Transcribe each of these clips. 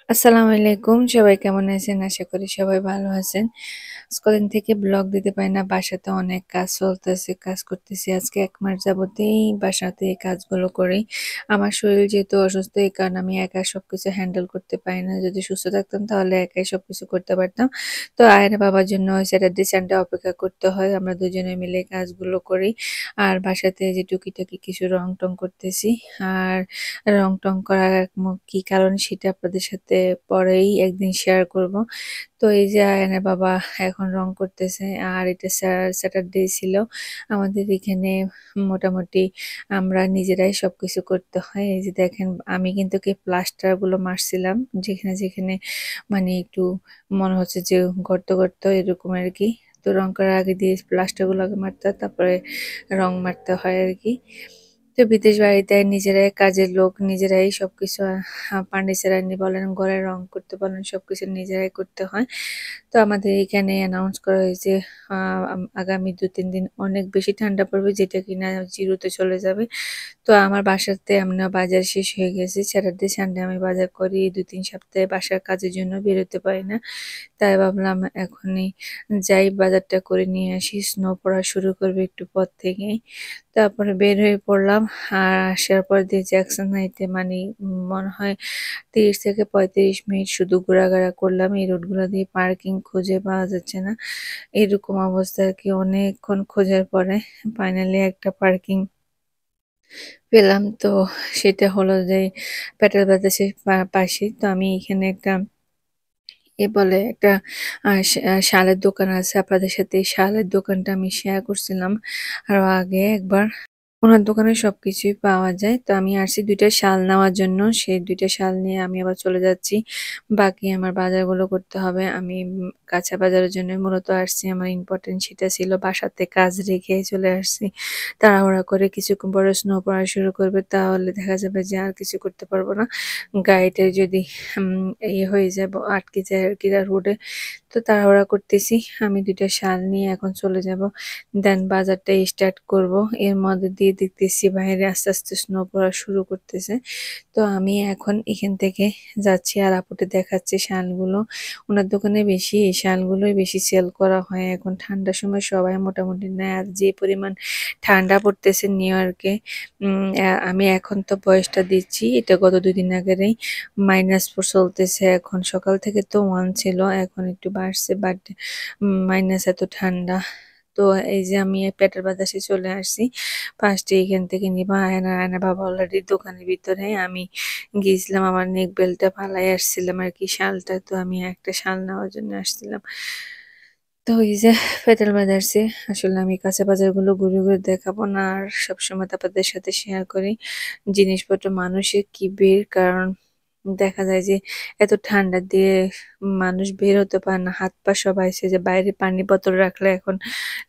আসসালামু আলাইকুম। সবাই কেমন আছেন? আশা করি সবাই ভালো আছেন। কদিন থেকে ব্লগ দিতে পারি না। বাসাতে অনেক কাজ চলতেছে, কাজ করতেছি। আজকে ১ মাস যাবতেই বাসাতে এই কাজগুলো করি। আমার শরীর যেহেতু অসুস্থ এই কারণে আমি একা সবকিছু হ্যান্ডেল করতে পারি না। যদি সুস্থ থাকতাম তাহলে একাই সবকিছু করতে পারতাম। তো আয়রা বাবার জন্য স্যাটারডে, সানডে অপেক্ষা করতে হয়। আমরা দুজনে মিলে কাজগুলো করি। আর বাসাতে যে টুকিটাকি কিছু রং-টং করতেছি। আর রং-টং করার কি কারণ সেটা আপনাদের সাথে পরেই একদিন শেয়ার করব। তো এই যে আয়ানের বাবা এখন রং করতেছে আর এটা স্যাটারডে ছিল। আমাদের এখানে মোটামুটি আমরা নিজেরাই সবকিছু করতে হয়। এই যে দেখেন আমি কিন্তু প্লাস্টার গুলো মারছিলাম যেখানে মানে একটু মনে হচ্ছে যে গর্ত এরকম আরকি। তো রং করার আগে দিয়ে প্লাস্টার গুলো আগে মারতে হয় তারপরে রং মারতে হয় আরকি। তো বিদেশ বাড়িতে নিজেরাই কাজের লোক, নিজেরাই সবকিছু ফার্নিচার আনি বলেন, ঘরে রং করতে বলেন সবকিছু নিজেরাই করতে হয়। তো আমাদের এখানে অ্যানাউন্স করা হয়েছে আ আগামী ২-৩ দিন অনেক বেশি ঠান্ডা পড়বে যেটা কিনা 0 তে চলে যাবে। তো আমার বাসাতে এমনিও বাজার শেষ হয়ে গেছে। স্যাটারডে, সানডে আমি বাজার করি। ২-৩ সপ্তাহে বাসার কাজের জন্য বেরোতে পারি না। তাই ভাবলাম এখনই যাই বাজারটা করে নিয়ে আসি। স্নো পড়া শুরু করবে একটু পর থেকেই। তারপরে বের হয়ে পড়লাম। আর আসার পর দিয়ে জ্যাকসন হাইটে মানে মনে হয় ৩০ থেকে ৩৫ মিনিট শুধু ঘোরাঘেরা করলাম। এই রোডগুলো দিয়ে পার্কিং খুঁজে পাওয়া যাচ্ছে না। এরকম অবস্থা আরকি অনেকক্ষণ খোঁজার পরে ফাইনালি একটা পার্কিং পেলাম। তো সেটা হলো যে পেট্রোল বাতাসের পাশেই। তো আমি এখানে একটা বলে একটা শালের দোকান আছে। আপনাদের সাথে এই শালের দোকানটা আমি শেয়ার করছিলাম আরো আগে একবার। উনার দোকানে সবকিছুই পাওয়া যায়। তো আমি আসছি ২ টা শাল নেওয়ার জন্য। সেই ২ টা শাল নিয়ে আমি আবার চলে যাচ্ছি। বাকি আমার বাজারগুলো করতে হবে। আমি কাঁচা বাজারের জন্যই মূলত আসছি। আমার ইম্পোর্টেন্ট সেটা ছিল। বাসাতে কাজ রেখে চলে আসছি। তাড়াহুড়া করে কিছুক্ষণ পরে স্নো পড়া শুরু করবে তাহলে দেখা যাবে যে আর কিছু করতে পারবো না। গাড়িটা যদি হয়ে যায় আটকে যায় আরকি রোডে। তো তাড়াহুড়া করতেছি। আমি ২ টা শাল নিয়ে এখন চলে যাব। দেন বাজারটা স্টার্ট করব। এর মধ্যে দিয়ে দেখতেছি বাইরে আস্তে স্নো পড়া শুরু করতেছে। তো আমি এখন এখান থেকে যাচ্ছি আর আপুকে দেখাচ্ছি শালগুলো। উনার দোকানে বেশি এই শালগুলোই বেশি সেল করা হয়। এখন ঠান্ডার সময় সবাই মোটামুটি নেয়। আর যে পরিমাণ ঠান্ডা পড়তেছে নিউ ইয়র্কে আমি এখন তো বয়সটা দিচ্ছি। এটা গত ২ দিন আগেরই -4 চলতেছে। এখন সকাল থেকে তো 1 ছিল। এখন একটু বাড়ছে বাট মাইনাস এত ঠান্ডা। তো এই যে আমি পেটের বাতাসে চলে আসছি। ফার্স্টে এখান থেকে নিবা আয়নার বাবা অলরেডি দোকানের ভিতরে। আমি গিয়েছিলাম আমার নেক বেল্টটা ফালায় আসছিলাম আরকি শালটা। তো আমি একটা শাল নেওয়ার জন্য আসছিলাম। তো এই যে পেটেল বাজারছি। আসলে আমি কাঁচা বাজারগুলো ঘুরে দেখাবো না। আর সবসময় তো আপনাদের সাথে শেয়ার করি। জিনিসপত্র মানুষের কি ভিড় কারণ দেখা যায় যে এত ঠান্ডা দিয়ে মানুষ বের হতে পারে না। হাত-পা সব আইছে যে বাইরে পানি বোতল রাখলে এখন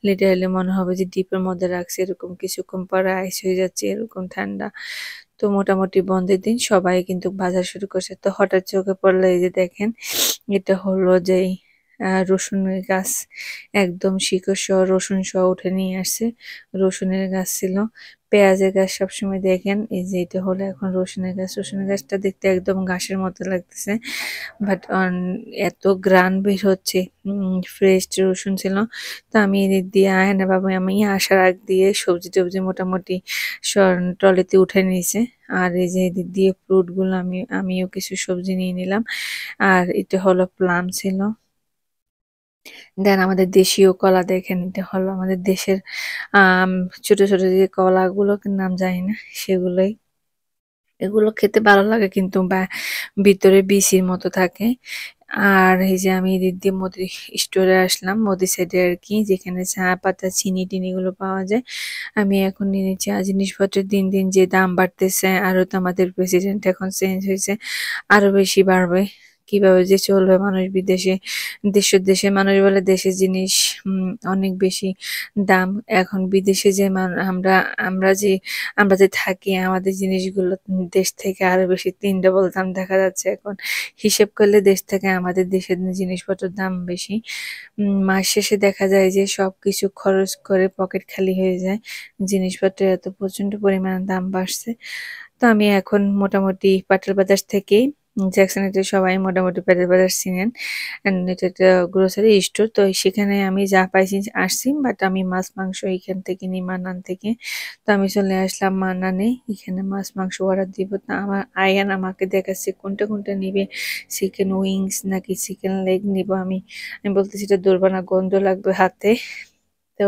লিটারেলি মনে হবে যে ডিপের মধ্যে রাখছে এরকম কিছুক্ষণ পরে আইস হয়ে যাচ্ছে এরকম ঠান্ডা। তো মোটামুটি বন্ধের দিন সবাই কিন্তু বাজার শুরু করছে। তো হঠাৎ চোখে পড়লো এই যে দেখেন এটা হলো যেই রসুনের গাছ একদম শিকড় সহ রসুন সহ উঠে নিয়ে আসছে। রসুনের গাছ ছিল। পেঁয়াজের গাছ সবসময় দেখেন এই যে এটা হলো এখন রসুনের গাছ। রসুনের গাছটা দেখতে একদম ঘাসের মতো লাগতেছে। বাট এত ঘ্রাণ বের হচ্ছে ফ্রেশ রসুন ছিল। তো আমি এদিক দিয়ে আয়না বাবা আমি আসার আগ দিয়ে সবজি-টবজি মোটামুটি ট্রলিতে উঠে নিয়েছে। আর এই যে এদিক দিয়ে ফ্রুটগুলো আমিও কিছু সবজি নিয়ে নিলাম। আর এটা হলো প্লাম ছিল। দেন আমাদের দেশীয় কলা দেখেন এটা হলো আমাদের দেশের আম ছোট যে কলাগুলোর নাম জানি না সেগুলোই। এগুলো খেতে ভালো লাগে কিন্তু ভিতরে বিচির মতো থাকে। আর এই যে আমি এদিক দিয়ে মুদি স্টোরে আসলাম। মুদি সাইডে আরকি যেখানে চা পাতা, চিনি-টিনি গুলো পাওয়া যায়। আমি এখন নিয়ে নিচ্ছি। আর জিনিসপত্রের দিন যে দাম বাড়তেছে আরো তো আমাদের প্রেসিডেন্ট এখন চেঞ্জ হয়েছে। আরো বেশি বাড়বে। কিভাবে যে চলবে মানুষ বিদেশে, দেশের মানুষ বলে দেশের জিনিস অনেক বেশি দাম। এখন বিদেশে যে আমরা যে থাকি আমাদের জিনিসগুলো দেশ থেকে আরো বেশি ৩ ডবল দাম দেখা যাচ্ছে এখন। হিসেব করলে দেশ থেকে আমাদের দেশের জিনিসপত্রের দাম বেশি। মাস শেষে দেখা যায় যে সবকিছু খরচ করে পকেট খালি হয়ে যায়। জিনিসপত্রের এত প্রচন্ড পরিমাণে দাম বাড়ছে। তো আমি এখন মোটামুটি পাটের বাজার থেকেই জ্যাকসনেটে সবাই মোটামুটি বাজার বাজার চিনেন। এটা একটা গ্রোসারি স্টোর। তো সেখানে আমি যা পাইছি আসছি, বাট আমি মাছ মাংস এখান থেকে নিই, মান্নান থেকে। তো আমি চলে আসলাম মান্নানে, এখানে মাছ মাংস অর্ডার দিব। তো আমার আয়ান আমাকে দেখাচ্ছে কোনটা কোনটা নিবে, চিকেন উইংস নাকি চিকেন লেগ নিব। আমি আমি বলতেছি এটা ধরবো না, গন্ধ লাগবে হাতে। তো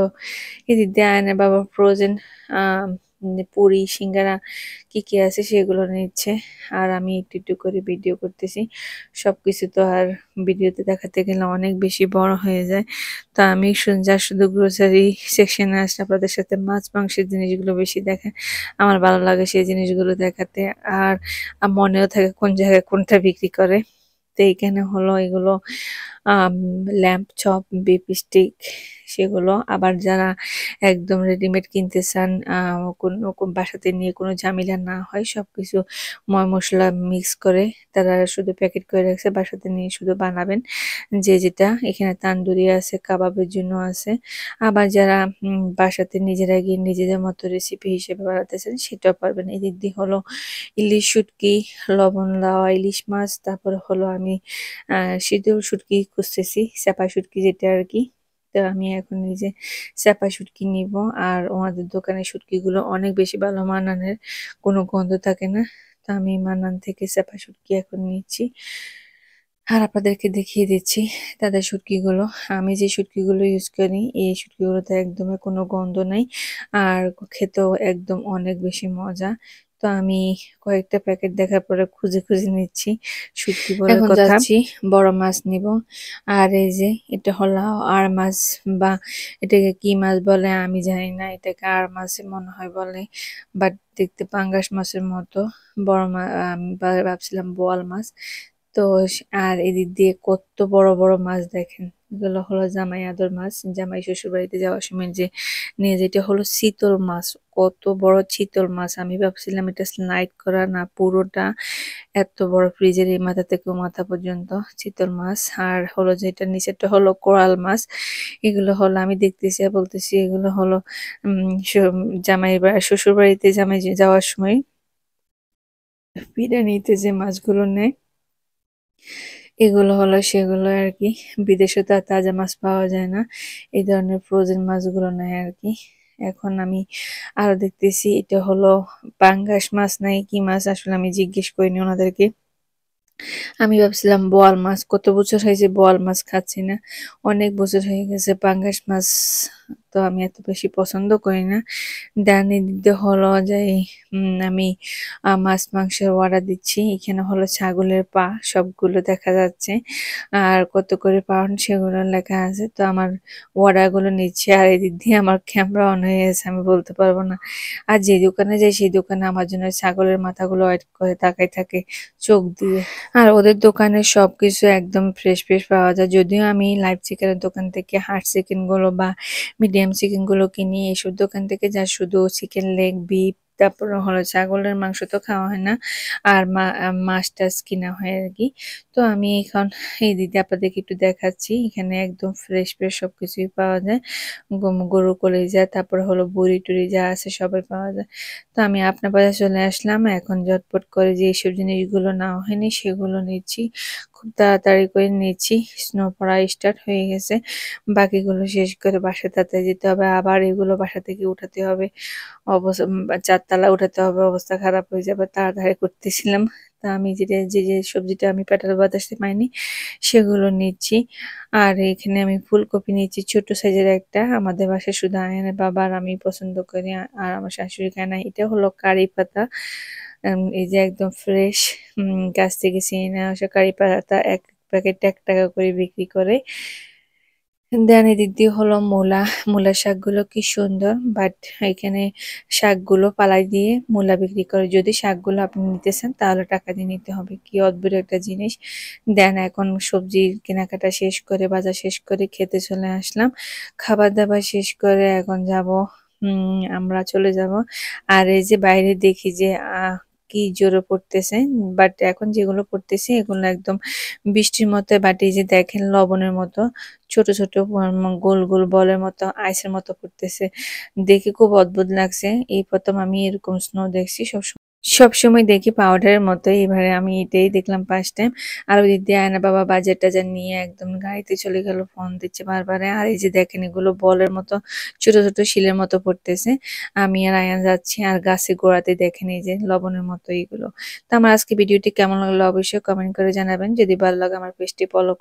এদিক দিয়ে আয়নের বাবা ফ্রোজেন পুরি সিঙ্গারা কি কি আছে সেগুলো নিচ্ছে, আর আমি একটু একটু করে ভিডিও করতেছি। সবকিছু তো আর ভিডিওতে দেখাতে গেলে অনেক বেশি বড় হয়ে যায়। তো আমি যা শুধু গ্রোসারি সেকশনে আসলে আপনাদের সাথে মাছ মাংসের জিনিসগুলো বেশি দেখে আমার ভালো লাগে সেই জিনিসগুলো দেখাতে। আর মনেও থাকে কোন জায়গায় কোনটা বিক্রি করে। তো এইখানে হলো এগুলো ল্যাম্প চপ, বিফ স্টিক, সেগুলো। আবার যারা একদম রেডিমেড কিনতে চান, কোনো বাসাতে নিয়ে কোনো ঝামেলা না হয়, সবকিছু ময় মশলা মিক্স করে তারা শুধু প্যাকেট করে রাখছে, বাসাতে নিয়ে শুধু বানাবেন যে যেটা। এখানে তান্দুরি আছে, কাবাবের জন্য আছে। আবার যারা বাসাতে নিজেরা গিয়ে নিজেদের মতো রেসিপি হিসেবে বানাতে চান সেটাও পারবেন। এদিক দিয়ে হলো ইলিশ শুটকি, লবণ লাওয়া ইলিশ মাছ, তারপরে হলো আমি সিদ্ধ শুটকি খুঁজতেছি, চাপা শুটকি যেটা আর কি। তো আমি এখন এই যে চাপা শুটকি নিব। আর ওনাদের দোকানের শুটকিগুলো অনেক বেশি ভালো মানানের, কোনো গন্ধ থাকে না। তো আমি মানান থেকে চাপা শুটকি এখন নিচ্ছি, আর আপনাদেরকে দেখিয়ে দিচ্ছি তাদের শুটকিগুলো। আমি যে শুটকিগুলো ইউজ করি এই শুটকিগুলোতে একদমই কোনো গন্ধ নাই, আর খেতেও একদম অনেক বেশি মজা। তো আমি কয়েকটা প্যাকেট দেখার পরে খুঁজে খুঁজে নিচ্ছি শুটকি বলে এখন কথা। যাচ্ছি বড় মাছ নিব। আর এই যে এটা হলো আর মাছ, বা এটাকে কি মাছ বলে আমি জানি না, এটাকে আর মাছ মনে হয় বলে, বাট দেখতে পাঙ্গাস মাছের মতো। বড় মাছ আমি ভাবছিলাম বোয়াল মাছ। তো আর এদিক দিয়ে কত বড় বড় মাছ দেখেন, এগুলো হলো জামাই আদর মাছ, জামাই শ্বশুর বাড়িতে যাওয়ার সময় যে নিয়ে যেটা হলো চিতল মাছ। কত বড় চিতল মাছ, আমি ভাবছিলাম এটা স্লাইড করা না পুরোটা, এত বড় ফ্রিজের এই মাথা থেকে ও মাথা পর্যন্ত চিতল মাছ। আর হলো যেটা নিচেরটা হলো কোরাল মাছ। এগুলো হলো আমি দেখতেছি আর বলতেছি এগুলো হলো জামাই শ্বশুর বাড়িতে জামাই যাওয়ার সময় বিরিয়ানিতে যে মাছগুলো নেয় এগুলো হলো সেগুলো আর কি। বিদেশে তো আর তাজা মাছ পাওয়া যায় না, এই ধরনের ফ্রোজেন মাছগুলো নেয় আর কি। এখন আমি আরো দেখতেছি এটা হলো পাঙ্গাস মাছ নাই কি মাছ, আসলে আমি জিজ্ঞেস করিনি ওনাদেরকে। আমি ভাবছিলাম বোয়াল মাছ, কত বছর হয়েছে বোয়াল মাছ খাচ্ছি না, অনেক বছর হয়ে গেছে। পাঙ্গাস মাছ তো আমি এত বেশি পছন্দ করি না। ডানে দিতে হলো যে আমি মাছ মাংসের অর্ডার দিচ্ছি। এখানে হলো ছাগলের পা সবগুলো দেখা যাচ্ছে, আর কত করে পাউন্ড সেগুলো লেখা আছে। তো আমার অর্ডার গুলো নিচ্ছে, আর এদিক দিয়ে আমার ক্যামেরা অন হয়ে গেছে, আমি বলতে পারবো না। আর যে দোকানে যাই সেই দোকানে আমার জন্য ছাগলের মাথাগুলো ওয়েট করে তাকাই থাকে চোখ দিয়ে। আর ওদের দোকানে সবকিছু একদম ফ্রেশ ফ্রেশ পাওয়া যায়। যদিও আমি লাইভ চিকেনের দোকান থেকে হার্ড চিকেন গুলো বা মিডিয়াম চিকেন গুলো কিনি, এসব দোকান থেকে যা শুধু চিকেন লেগ, বিফ, তারপর হলো ছাগলের মাংস তো খাওয়া হয় না, আর মাছ টাছ কিনা হয় আর কি। তো আমি এখন এই দিদি আপনাদেরকে একটু দেখাচ্ছি, এখানে একদম ফ্রেশ ফ্রেশ সবকিছুই পাওয়া যায়। গরু কলিজা, তারপর হলো বুড়ি টুড়ি যা আছে সবাই পাওয়া যায়। তো আমি আপনার বাসায় চলে আসলাম, এখন ঝটপট করে যে এইসব জিনিসগুলো নেওয়া হয়নি সেগুলো নিচ্ছি, খুব তাড়াতাড়ি করে নিচ্ছি। স্নো পড়া স্টার্ট হয়ে গেছে, বাকিগুলো শেষ করে বাসায় তাড়াতাড়ি যেতে হবে, আবার এগুলো বাসা থেকে উঠাতে হবে। অবস্থা 4 তলা উঠাতে হবে, অবস্থা খারাপ হয়ে যাবে, তাড়াতাড়ি করতেছিলাম। তা আমি যেটা যে যে সবজিটা আমি পেটার বাতাসে পাইনি সেগুলো নিচ্ছি। আর এখানে আমি ফুলকপি নিচ্ছি ছোট সাইজের একটা, আমাদের বাসায় শুধু আয়নের বাবা আর আমি পছন্দ করি, আর আমার শাশুড়ি খায় না। এটা হলো কারি পাতা, এই যে একদম ফ্রেশ গাছ থেকে ছিঁড়ে নেওয়া আসা কারি পাতা, এক প্যাকেট 1 টাকা করে বিক্রি করে। দেন এদিক দিয়ে হলো মূলা, মূলা শাকগুলো কি সুন্দর, বাট এখানে শাকগুলো পালাই দিয়ে মূলা বিক্রি করে। যদি শাকগুলো আপনি নিতে চান তাহলে টাকা দিয়ে নিতে হবে, কি অদ্ভুত একটা জিনিস। দেন এখন সবজির কেনাকাটা শেষ করে বাজার শেষ করে খেতে চলে আসলাম, খাবার দাবার শেষ করে এখন যাব, আমরা চলে যাব। আর এই যে বাইরে দেখি যে কি জোরে পড়তেছে, বাট এখন যেগুলো পড়তেছে এগুলো একদম বৃষ্টির মতো, বাট এই যে দেখেন লবণের মতো ছোট ছোট গোল গোল বলের মতো আইসের মতো পড়তেছে, দেখে খুব অদ্ভুত লাগছে। এই প্রথম আমি এরকম স্নো দেখছি। সবসময় সবসময় দেখি পাউডারের মতোই, এবারে আমি এটাই দেখলাম ফার্স্ট টাইম। আর ওদিক দিয়ে আয়নার বাবা বাজার-টাজার নিয়ে একদম গাড়িতে চলে গেল, ফোন দিচ্ছে বারবার। আর এই যে দেখেন এগুলো বলের মতো ছোট, ছোট শিলের মতো পড়তেছে। আমি আর আয়ান যাচ্ছি আর গাছের গোড়াতে দেখেন এই যে লবণের মতো এইগুলো। তো আমার আজকে ভিডিওটি কেমন লাগলো অবশ্যই কমেন্ট করে জানাবেন। যদি ভালো লাগে আমার পেজটি ফলো